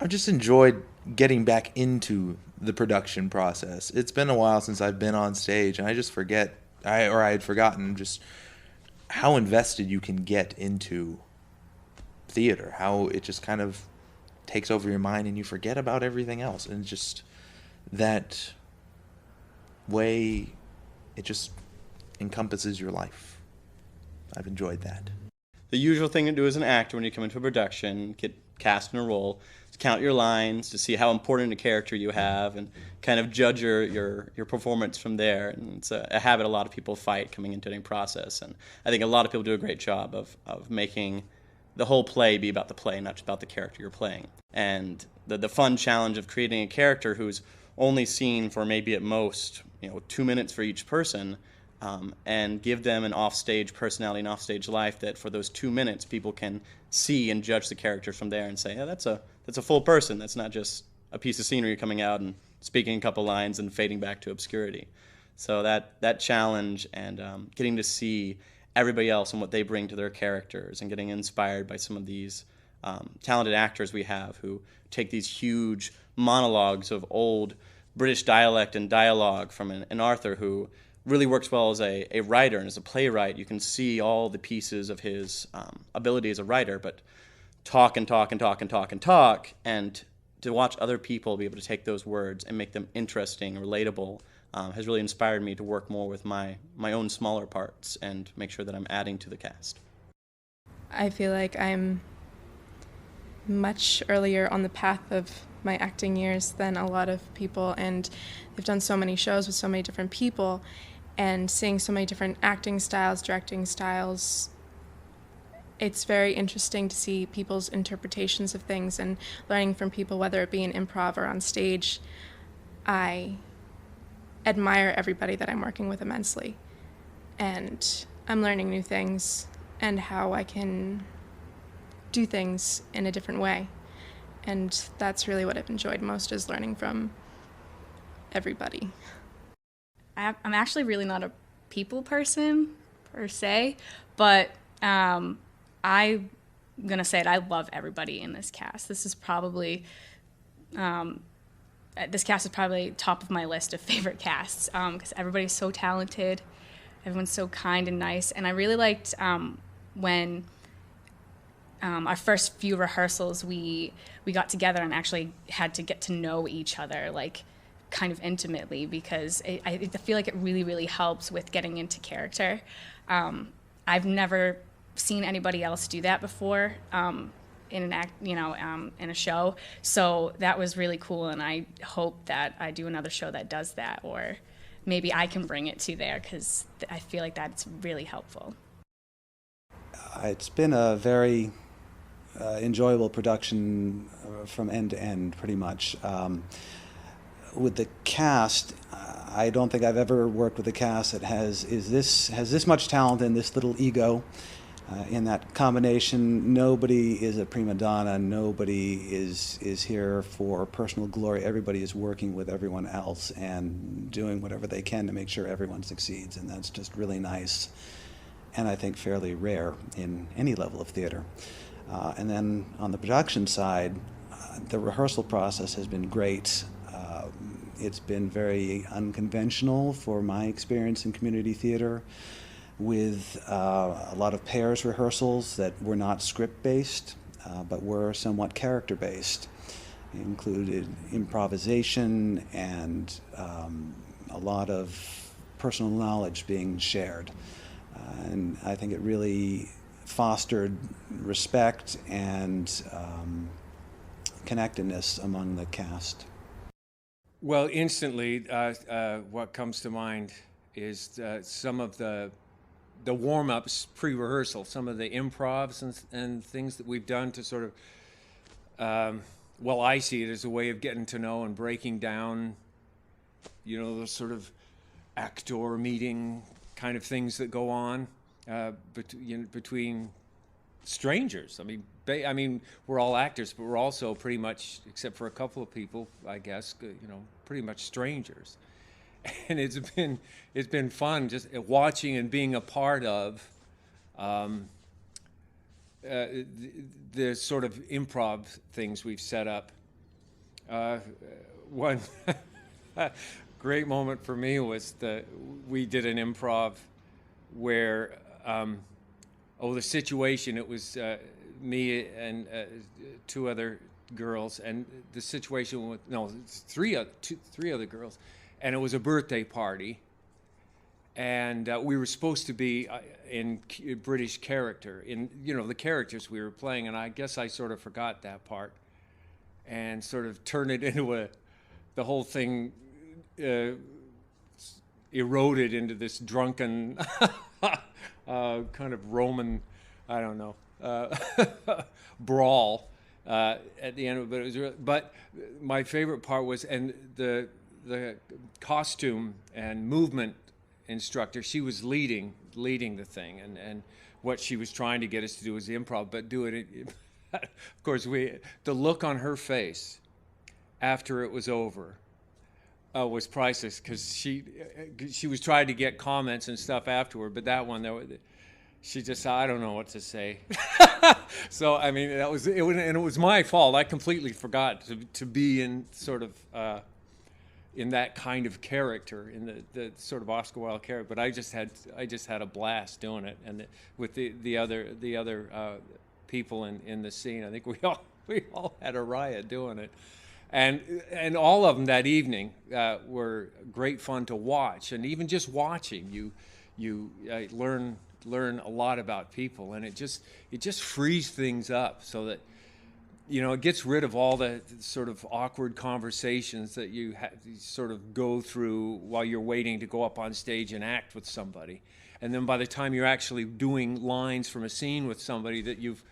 I've just enjoyed getting back into the production process. It's been a while since I've been on stage, and I just forget, I had forgotten just how invested you can get into theater. How it just kind of takes over your mind, and you forget about everything else, and just that way, it just encompasses your life. I've enjoyed that. The usual thing to do as an actor when you come into a production, get cast in a role, is count your lines to see how important a character you have and kind of judge your performance from there. And it's a habit a lot of people fight coming into any process. And I think a lot of people do a great job of making the whole play be about the play, not just about the character you're playing. And the fun challenge of creating a character who's only seen for maybe at most 2 minutes for each person, and give them an offstage personality and offstage life that for those 2 minutes people can see and judge the character from there and say, yeah, that's a full person. That's not just a piece of scenery coming out and speaking a couple lines and fading back to obscurity. So that challenge and getting to see everybody else and what they bring to their characters and getting inspired by some of these talented actors we have who take these huge monologues of old British dialect and dialogue from an Arthur who really works well as a writer and as a playwright. You can see all the pieces of his ability as a writer, but talk and talk and talk and talk and talk, and to watch other people be able to take those words and make them interesting and relatable has really inspired me to work more with my own smaller parts and make sure that I'm adding to the cast. I feel like I'm much earlier on the path of my acting years than a lot of people, and they've done so many shows with so many different people, and seeing so many different acting styles, directing styles, it's very interesting to see people's interpretations of things and learning from people, whether it be in improv or on stage. I admire everybody that I'm working with immensely, and I'm learning new things and how I can do things in a different way. And that's really what I've enjoyed most, is learning from everybody. I'm actually really not a people person, per se, but I'm going to say it, I love everybody in this cast. This is probably, this cast is probably top of my list of favorite casts, because everybody's so talented, everyone's so kind and nice, and I really liked when our first few rehearsals, we got together and actually had to get to know each other, like, kind of intimately, because I feel like it really, really helps with getting into character. I've never seen anybody else do that before in an act, in a show. So that was really cool, and I hope that I do another show that does that, or maybe I can bring it to there, because I feel like that's really helpful. It's been a very enjoyable production from end to end, pretty much. With the cast, I don't think I've ever worked with a cast that has this much talent and this little ego. In that combination, nobody is a prima donna. Nobody is here for personal glory. Everybody is working with everyone else and doing whatever they can to make sure everyone succeeds, and that's just really nice, and I think fairly rare in any level of theater. And then on the production side, the rehearsal process has been great. It's been very unconventional for my experience in community theater, with a lot of pairs rehearsals that were not script-based, but were somewhat character-based. It included improvisation and a lot of personal knowledge being shared. And I think it really fostered respect and connectedness among the cast. Well, instantly, what comes to mind is some of the warm-ups pre-rehearsal, some of the improvs and things that we've done to sort of well, I see it as a way of getting to know and breaking down, the sort of actor meeting kind of things that go on between strangers. I mean, we're all actors, but we're also pretty much, except for a couple of people, I guess, pretty much strangers. And it's been fun just watching and being a part of the sort of improv things we've set up. One great moment for me was we did an improv where the situation, it was me and two other girls, and the situation with three other girls, and it was a birthday party, and we were supposed to be in British character, in the characters we were playing, and I guess I sort of forgot that part and sort of turned it into the whole thing eroded into this drunken kind of Roman, I don't know, brawl at the end of it. But my favorite part was, and the costume and movement instructor, she was leading the thing, and what she was trying to get us to do was improv, but do it. Of course, the look on her face after it was over was priceless, because she was trying to get comments and stuff afterward, but that one, she just, I don't know what to say. So I mean, and it was my fault. I completely forgot to be in sort of in that kind of character, in the sort of Oscar Wilde character. But I just had a blast doing it, and with the other people in the scene. I think we all had a riot doing it. And all of them that evening were great fun to watch, and even just watching, you learn a lot about people, and it just frees things up so that it gets rid of all the sort of awkward conversations that you sort of go through while you're waiting to go up on stage and act with somebody, and then by the time you're actually doing lines from a scene with somebody that you've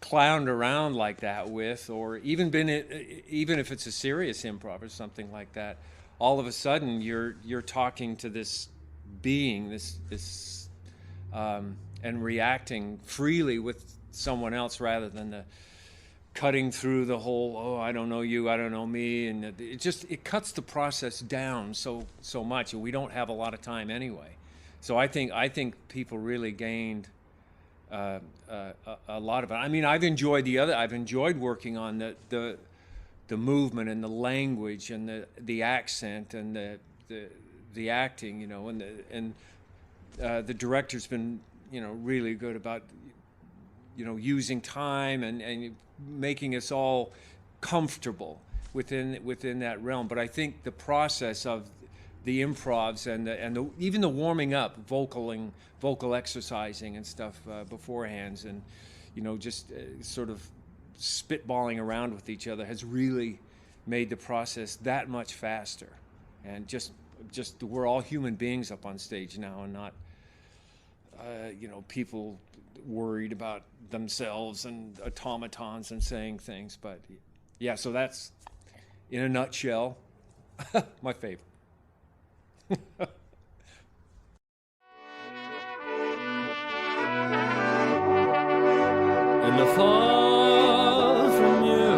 clowned around like that with, or even if it's a serious improv or something like that, all of a sudden you're talking to this being, this and reacting freely with someone else, rather than cutting through the whole, I don't know you, I don't know me, and it cuts the process down so much, and we don't have a lot of time anyway. So I think people really gained a lot of it. I mean, I've enjoyed working on the movement and the language and the accent and the acting, and the director's been really good about using time and making us all comfortable within that realm. But I think the process of the improvs and even the warming up, vocal exercising and stuff beforehand, and just sort of spitballing around with each other has really made the process that much faster. And just we're all human beings up on stage now, and not people worried about themselves and automatons and saying things. But yeah, so that's in a nutshell my favorite. And the fall from you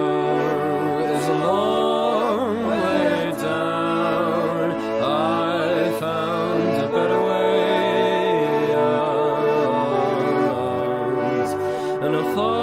is a long way down. I found a better way out. And the fall